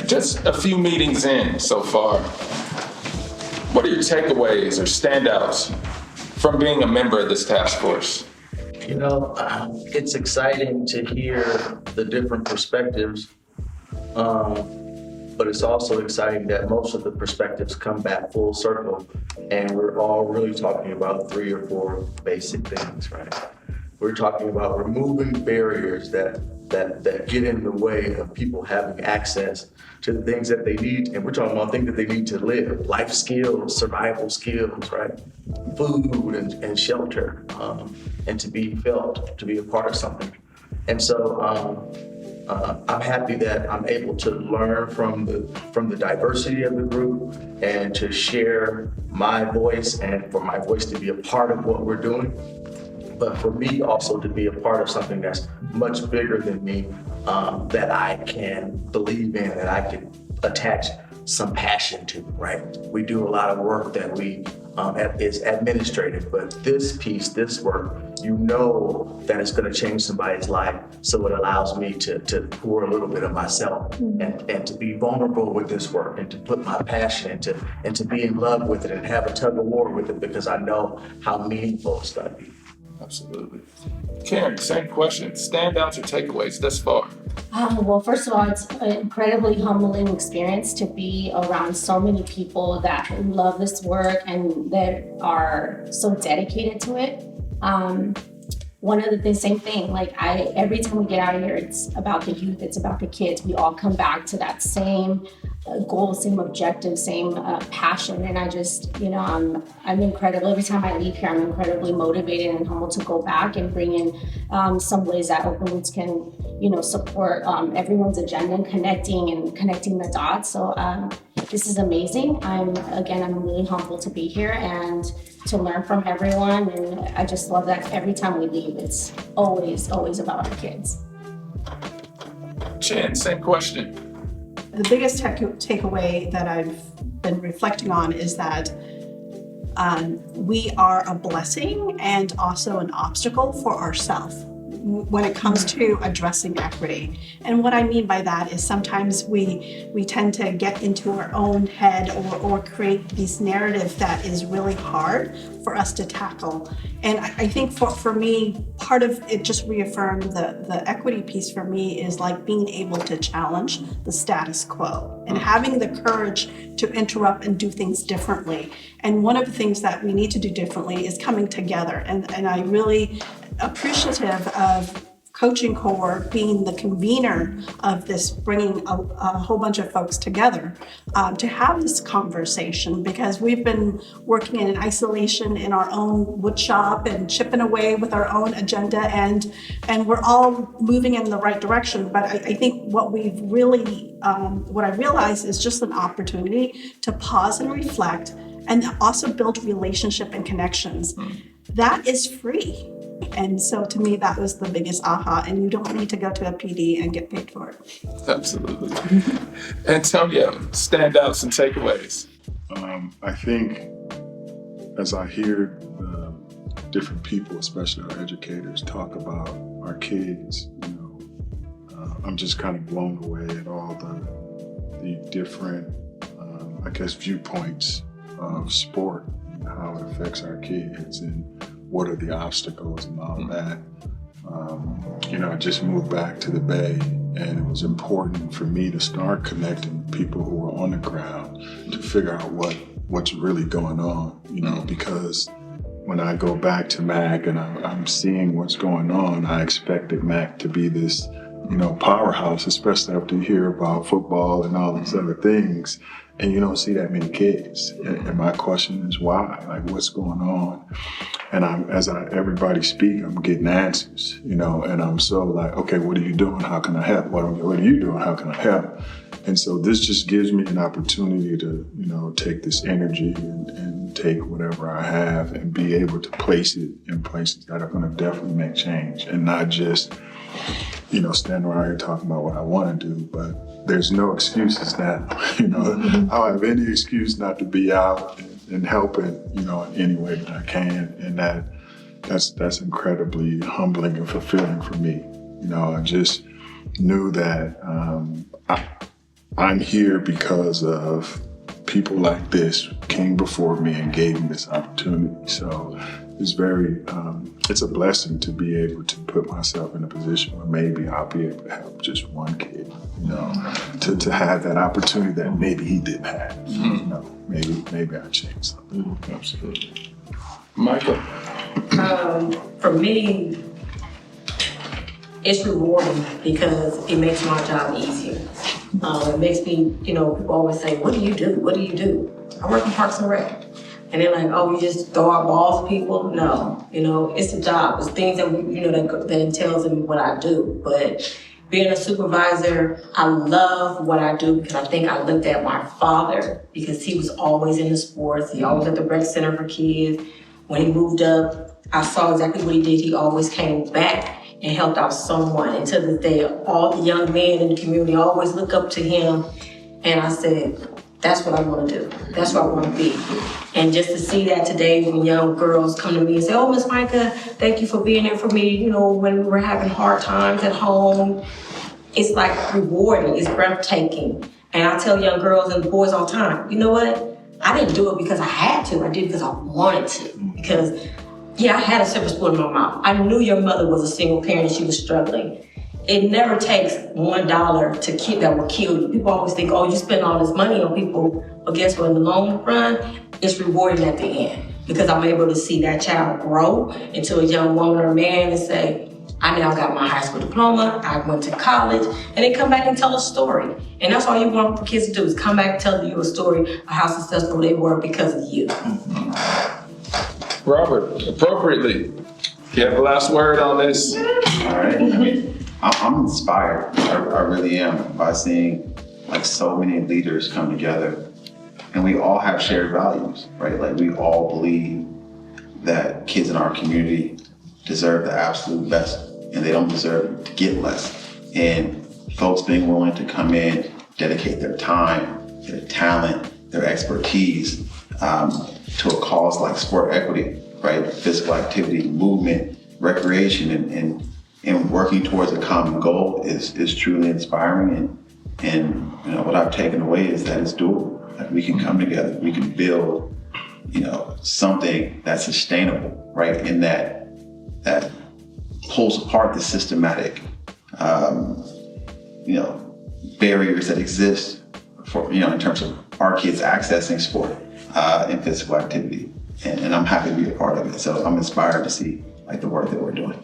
just a few meetings in so far, what are your takeaways or standouts from being a member of this task force? It's exciting to hear the different perspectives, but it's also exciting that most of the perspectives come back full circle, and we're all really talking about 3 or 4 basic things, right? We're talking about removing barriers that get in the way of people having access to the things that they need, and we're talking about things that they need to live, life skills, survival skills, right? Food and shelter, and to be felt, to be a part of something. And so I'm happy that I'm able to learn from the diversity of the group and to share my voice and for my voice to be a part of what we're doing. But for me also to be a part of something that's much bigger than me, that I can believe in, that I can attach some passion to, right? We do a lot of work that is administrative, but this piece, this work, that it's going to change somebody's life. So it allows me to pour a little bit of myself and to be vulnerable with this work and to put my passion into and to be in love with it and have a tug of war with it because I know how meaningful it's going to be. Absolutely. Karen, same question. Standouts or takeaways thus far? Well, first of all, it's an incredibly humbling experience to be around so many people that love this work and that are so dedicated to it. One of the same thing, every time we get out of here, it's about the youth, it's about the kids. We all come back to that same goal, same objective, same passion. And I just, I'm incredible. Every time I leave here, I'm incredibly motivated and humbled to go back and bring in some ways that Open Roots can, support everyone's agenda and connecting the dots. So this is amazing. I'm really humbled to be here and to learn from everyone. And I just love that every time we leave, it's always about our kids. Jen, same question. The biggest takeaway that I've been reflecting on is that we are a blessing and also an obstacle for ourselves when it comes to addressing equity. And what I mean by that is sometimes we tend to get into our own head or create these narratives that is really hard for us to tackle. And I think for me, part of it just reaffirmed the equity piece for me is like being able to challenge the status quo and having the courage to interrupt and do things differently. And one of the things that we need to do differently is coming together. And I really appreciative of Coaching Core being the convener of this, bringing a whole bunch of folks together to have this conversation, because we've been working in isolation in our own wood shop and chipping away with our own agenda, and we're all moving in the right direction. But I think what we've really, what I realized is just an opportunity to pause and reflect and also build relationship and connections. That is free. And so to me, that was the biggest aha, and you don't need to go to a PD and get paid for it. Absolutely. Antonio, standouts and takeaways. I think as I hear different people, especially our educators, talk about our kids, I'm just kind of blown away at all the different, viewpoints of sport and how it affects our kids and what are the obstacles and all that. I just moved back to the Bay, and it was important for me to start connecting with people who were on the ground to figure out what's really going on, because when I go back to MAC and I'm seeing what's going on, I expected MAC to be this, powerhouse, especially after you hear about football and all these other things, and you don't see that many kids. And my question is why? Like, what's going on? And everybody speak, I'm getting answers, and I'm so like, okay, what are you doing? How can I help? What are you doing? How can I help? And so this just gives me an opportunity to, take this energy and take whatever I have and be able to place it in places that are going to definitely make change, and not just, stand around here talking about what I want to do, but there's no excuses now. I don't have any excuse not to be out and helping, in any way that I can. And that's incredibly humbling and fulfilling for me. I just knew that I'm here because of people like this came before me and gave me this opportunity. So it's it's a blessing to be able to put myself in a position where maybe I'll be able to help just one kid, to have that opportunity that maybe he didn't have. Maybe I changed something. Absolutely. Myka. For me, it's rewarding because it makes my job easier. It makes me, people always say, what do you do? What do you do? I work in Parks and Rec. And they're like, oh, you just throw out balls at people? No, it's a job. It's things that, that entails in what I do. But being a supervisor, I love what I do because I think I looked at my father because he was always in the sports. He always at the rec center for kids. When he moved up, I saw exactly what he did. He always came back and helped out someone. And to this day, all the young men in the community always look up to him. And I said, that's what I want to do. That's what I want to be. And just to see that today when young girls come to me and say, oh, Miss Myka, thank you for being there for me, when we were having hard times at home. It's like rewarding. It's breathtaking. And I tell young girls and boys all the time, you know what? I didn't do it because I had to. I did it because I wanted to. Because I had a silver spoon in my mouth. I knew your mother was a single parent and she was struggling. It never takes $1 that will kill you. People always think, oh, you spend all this money on people. But guess what? In the long run, it's rewarding at the end. Because I'm able to see that child grow into a young woman or man and say, I now got my high school diploma, I went to college, and they come back and tell a story. And that's all you want for kids to do is come back and tell you a story of how successful they were because of you. Robert, appropriately, you have the last word on this? All right. I'm inspired. I really am by seeing like so many leaders come together, and we all have shared values, right? Like we all believe that kids in our community deserve the absolute best, and they don't deserve to get less. And folks being willing to come in, dedicate their time, their talent, their expertise to a cause like sport equity, right? Physical activity, movement, recreation, and working towards a common goal is truly inspiring. And what I've taken away is that it's doable. Like we can come together, we can build, something that's sustainable, right? And that pulls apart the systematic, barriers that exist for, in terms of our kids accessing sport and physical activity. And I'm happy to be a part of it. So I'm inspired to see like the work that we're doing.